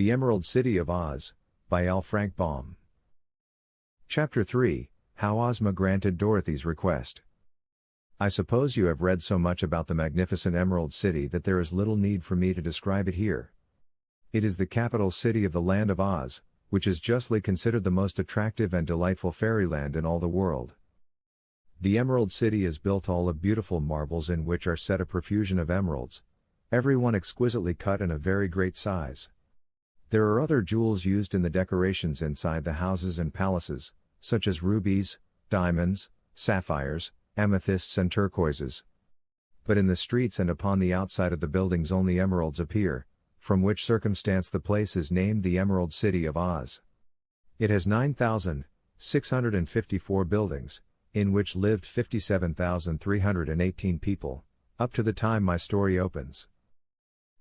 The Emerald City of Oz, by L. Frank Baum. Chapter 3, How Ozma Granted Dorothy's Request. I suppose you have read so much about the magnificent Emerald City that there is little need for me to describe it here. It is the capital city of the Land of Oz, which is justly considered the most attractive and delightful fairyland in all the world. The Emerald City is built all of beautiful marbles in which are set a profusion of emeralds, every one exquisitely cut and of very great size. There are other jewels used in the decorations inside the houses and palaces, such as rubies, diamonds, sapphires, amethysts and turquoises. But in the streets and upon the outside of the buildings only emeralds appear, from which circumstance the place is named the Emerald City of Oz. It has 9,654 buildings, in which lived 57,318 people, up to the time my story opens.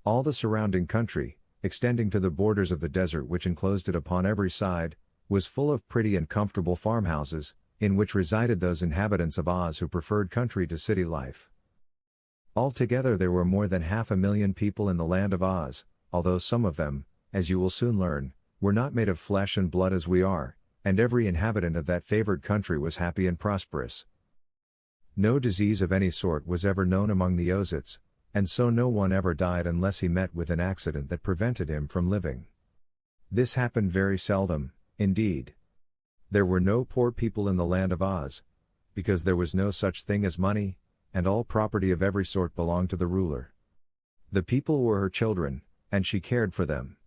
All the surrounding country, extending to the borders of the desert which enclosed it upon every side, was full of pretty and comfortable farmhouses, in which resided those inhabitants of Oz who preferred country to city life. Altogether there were more than 500,000 people in the Land of Oz, although some of them, as you will soon learn, were not made of flesh and blood as we are, and every inhabitant of that favored country was happy and prosperous. No disease of any sort was ever known among the Ozits, and so no one ever died unless he met with an accident that prevented him from living. This happened very seldom, indeed. There were no poor people in the Land of Oz, because there was no such thing as money, and all property of every sort belonged to the ruler. The people were her children, and she cared for them.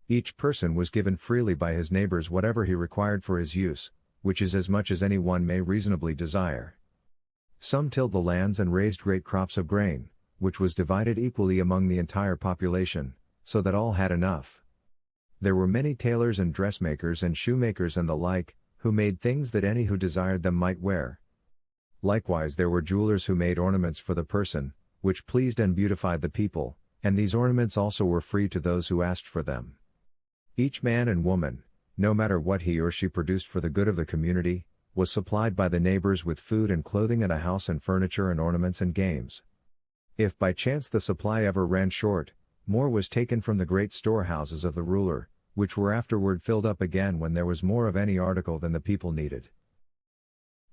Each person was given freely by his neighbors whatever he required for his use, which is as much as any one may reasonably desire. Some tilled the lands and raised great crops of grain, which was divided equally among the entire population, so that all had enough. There were many tailors and dressmakers and shoemakers and the like, who made things that any who desired them might wear. Likewise there were jewelers who made ornaments for the person, which pleased and beautified the people, and these ornaments also were free to those who asked for them. Each man and woman, no matter what he or she produced for the good of the community, was supplied by the neighbors with food and clothing and a house and furniture and ornaments and games. If by chance the supply ever ran short, more was taken from the great storehouses of the ruler, which were afterward filled up again when there was more of any article than the people needed.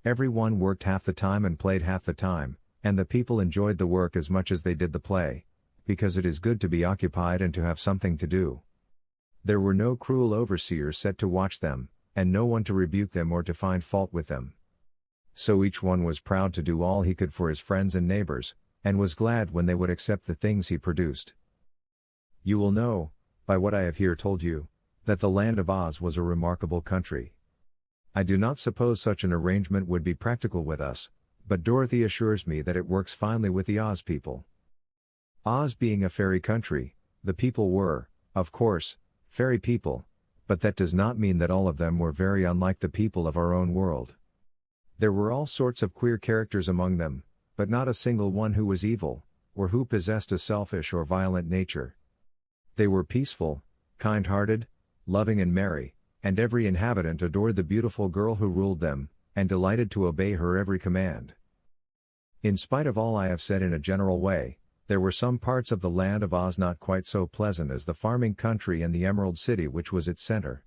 Every one worked half the time and played half the time, and the people enjoyed the work as much as they did the play, because it is good to be occupied and to have something to do. There were no cruel overseers set to watch them, and no one to rebuke them or to find fault with them. So each one was proud to do all he could for his friends and neighbors, and was glad when they would accept the things he produced. You will know, by what I have here told you, that the Land of Oz was a remarkable country. I do not suppose such an arrangement would be practical with us, but Dorothy assures me that it works finely with the Oz people. Oz being a fairy country, the people were, of course, fairy people, but that does not mean that all of them were very unlike the people of our own world. There were all sorts of queer characters among them, but not a single one who was evil, or who possessed a selfish or violent nature. They were peaceful, kind-hearted, loving and merry, and every inhabitant adored the beautiful girl who ruled them, and delighted to obey her every command. In spite of all I have said in a general way, there were some parts of the Land of Oz not quite so pleasant as the farming country and the Emerald City which was its center.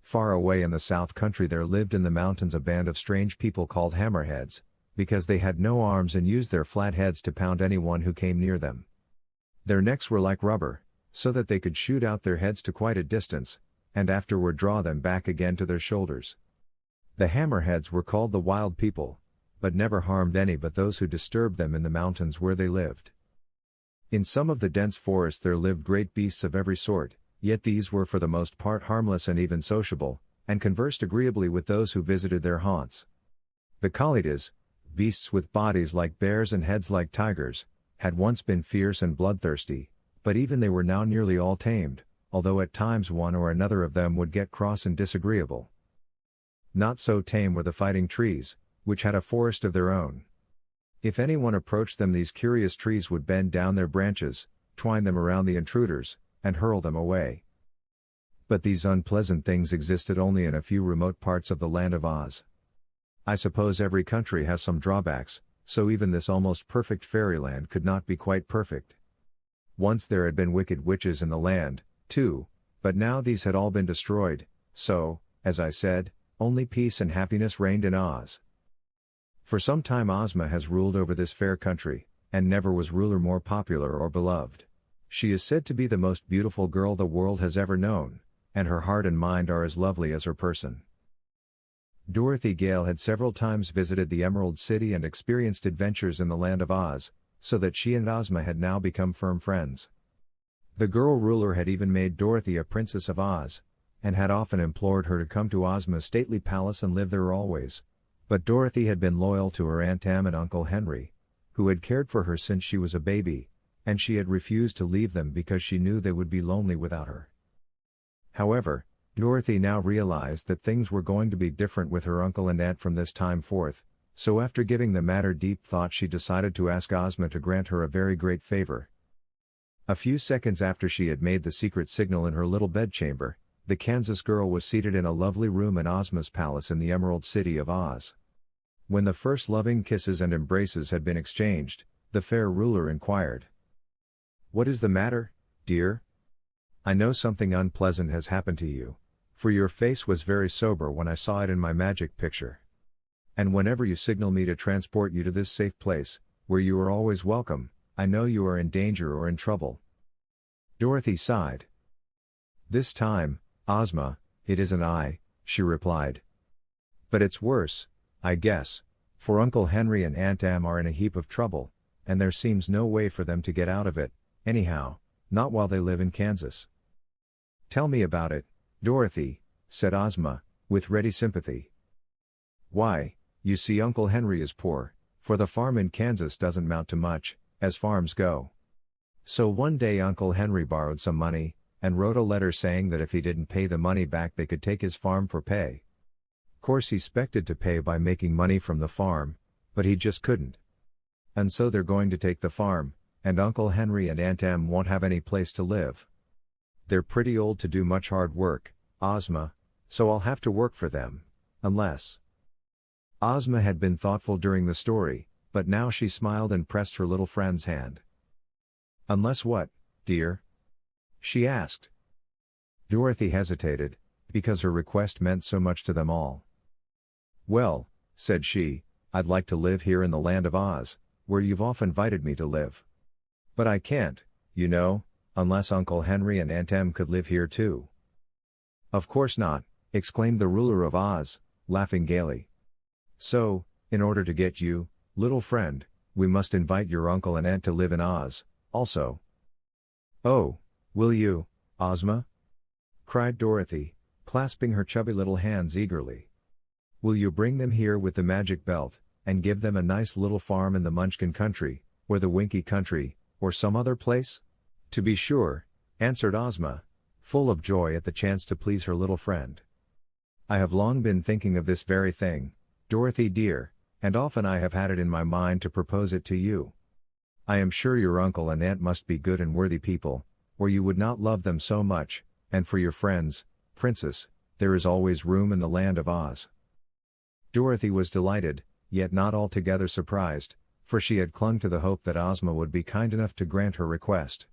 Far away in the South Country there lived in the mountains a band of strange people called hammerheads, because they had no arms and used their flat heads to pound anyone who came near them. Their necks were like rubber, so that they could shoot out their heads to quite a distance, and afterward draw them back again to their shoulders. The hammerheads were called the Wild People, but never harmed any but those who disturbed them in the mountains where they lived. In some of the dense forests there lived great beasts of every sort, yet these were for the most part harmless and even sociable, and conversed agreeably with those who visited their haunts. The Kalidas, beasts with bodies like bears and heads like tigers, had once been fierce and bloodthirsty, but even they were now nearly all tamed, although at times one or another of them would get cross and disagreeable. Not so tame were the fighting trees, which had a forest of their own. If anyone approached them, these curious trees would bend down their branches, twine them around the intruders, and hurl them away. But these unpleasant things existed only in a few remote parts of the Land of Oz. I suppose every country has some drawbacks, so even this almost perfect fairyland could not be quite perfect. Once there had been wicked witches in the land, too, But now these had all been destroyed, so, as I said, only peace and happiness reigned in Oz. For some time Ozma has ruled over this fair country, and never was ruler more popular or beloved. She is said to be the most beautiful girl the world has ever known, and her heart and mind are as lovely as her person. Dorothy Gale had several times visited the Emerald City and experienced adventures in the land of Oz, so that she and Ozma had now become firm friends. The girl ruler had even made Dorothy a princess of Oz, and had often implored her to come to Ozma's stately palace and live there always. But Dorothy had been loyal to her Aunt Em and Uncle Henry, who had cared for her since she was a baby, and she had refused to leave them because she knew they would be lonely without her. However, Dorothy now realized that things were going to be different with her uncle and aunt from this time forth, so after giving the matter deep thought she decided to ask Ozma to grant her a very great favor. A few seconds after she had made the secret signal in her little bedchamber, the Kansas girl was seated in a lovely room in Ozma's palace in the Emerald City of Oz. When the first loving kisses and embraces had been exchanged, the fair ruler inquired, "What is the matter, dear? I know something unpleasant has happened to you, for your face was very sober when I saw it in my magic picture. And whenever you signal me to transport you to this safe place, where you are always welcome, I know you are in danger or in trouble." Dorothy sighed. "This time, Ozma, it isn't I," she replied. "But it's worse, I guess, for Uncle Henry and Aunt Em are in a heap of trouble, and there seems no way for them to get out of it, anyhow, not while they live in Kansas." "Tell me about it, Dorothy," said Ozma, with ready sympathy. "Why, you see Uncle Henry is poor, for the farm in Kansas doesn't amount to much, as farms go. So one day Uncle Henry borrowed some money, and wrote a letter saying that if he didn't pay the money back they could take his farm for pay. Course he expected to pay by making money from the farm, but he just couldn't. And so they're going to take the farm, and Uncle Henry and Aunt Em won't have any place to live. They're pretty old to do much hard work, Ozma, so I'll have to work for them, unless—" Ozma had been thoughtful during the story, but now she smiled and pressed her little friend's hand. "Unless what, dear?" she asked. Dorothy hesitated, because her request meant so much to them all. "Well," said she, "I'd like to live here in the land of Oz, where you've often invited me to live. But I can't, you know, unless Uncle Henry and Aunt Em could live here too." "Of course not," exclaimed the ruler of Oz, laughing gaily. "So, in order to get you, little friend, we must invite your uncle and aunt to live in Oz, also." "Oh, will you, Ozma?" cried Dorothy, clasping her chubby little hands eagerly. "Will you bring them here with the magic belt, and give them a nice little farm in the Munchkin country, or the Winky country, or some other place?" "To be sure," answered Ozma, full of joy at the chance to please her little friend. "I have long been thinking of this very thing, Dorothy dear, and often I have had it in my mind to propose it to you. I am sure your uncle and aunt must be good and worthy people, or you would not love them so much, and for your friends, Princess, there is always room in the land of Oz." Dorothy was delighted, yet not altogether surprised, for she had clung to the hope that Ozma would be kind enough to grant her request.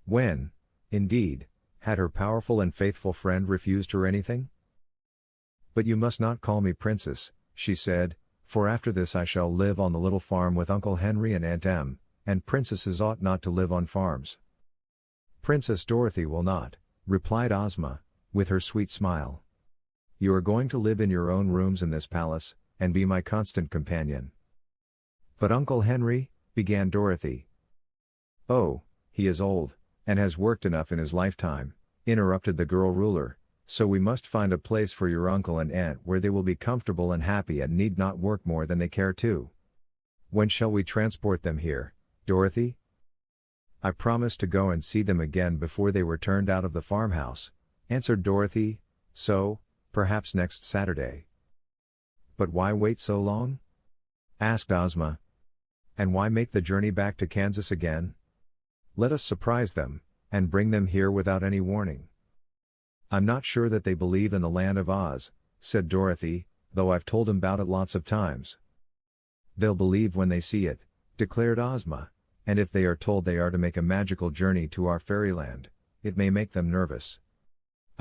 When, indeed, had her powerful and faithful friend refused her anything? "But you must not call me Princess," she said, "for after this I shall live on the little farm with Uncle Henry and Aunt Em, and princesses ought not to live on farms." "Princess Dorothy will not," replied Ozma, with her sweet smile. "You are going to live in your own rooms in this palace, and be my constant companion." "But Uncle Henry," began Dorothy. "Oh, he is old, and has worked enough in his lifetime," interrupted the girl ruler, "so we must find a place for your uncle and aunt where they will be comfortable and happy and need not work more than they care to. When shall we transport them here, Dorothy?" "I promised to go and see them again before they were turned out of the farmhouse," answered Dorothy, "so, perhaps next Saturday." "But why wait so long?" asked Ozma. "And why make the journey back to Kansas again? Let us surprise them, and bring them here without any warning." "I'm not sure that they believe in the land of Oz," said Dorothy, "though I've told 'em about it lots of times." "They'll believe when they see it," declared Ozma, "and if they are told they are to make a magical journey to our fairyland, it may make them nervous."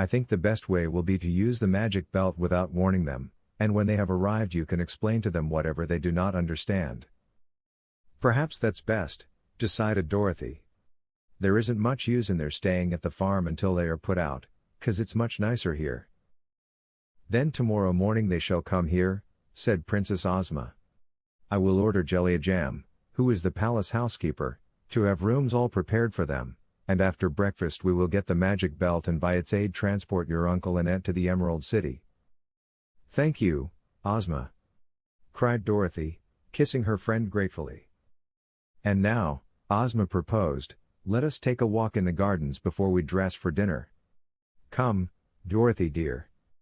I think the best way will be to use the magic belt without warning them, and when they have arrived you can explain to them whatever they do not understand. Perhaps that's best, decided Dorothy. There isn't much use in their staying at the farm until they are put out, 'cause it's much nicer here. Then tomorrow morning they shall come here, said Princess Ozma. I will order Jellia Jam, who is the palace housekeeper, to have rooms all prepared for them, and after breakfast we will get the magic belt and by its aid transport your uncle and aunt to the Emerald City. Thank you, Ozma, cried Dorothy, kissing her friend gratefully. And now, Ozma proposed, let us take a walk in the gardens before we dress for dinner. Come, Dorothy dear.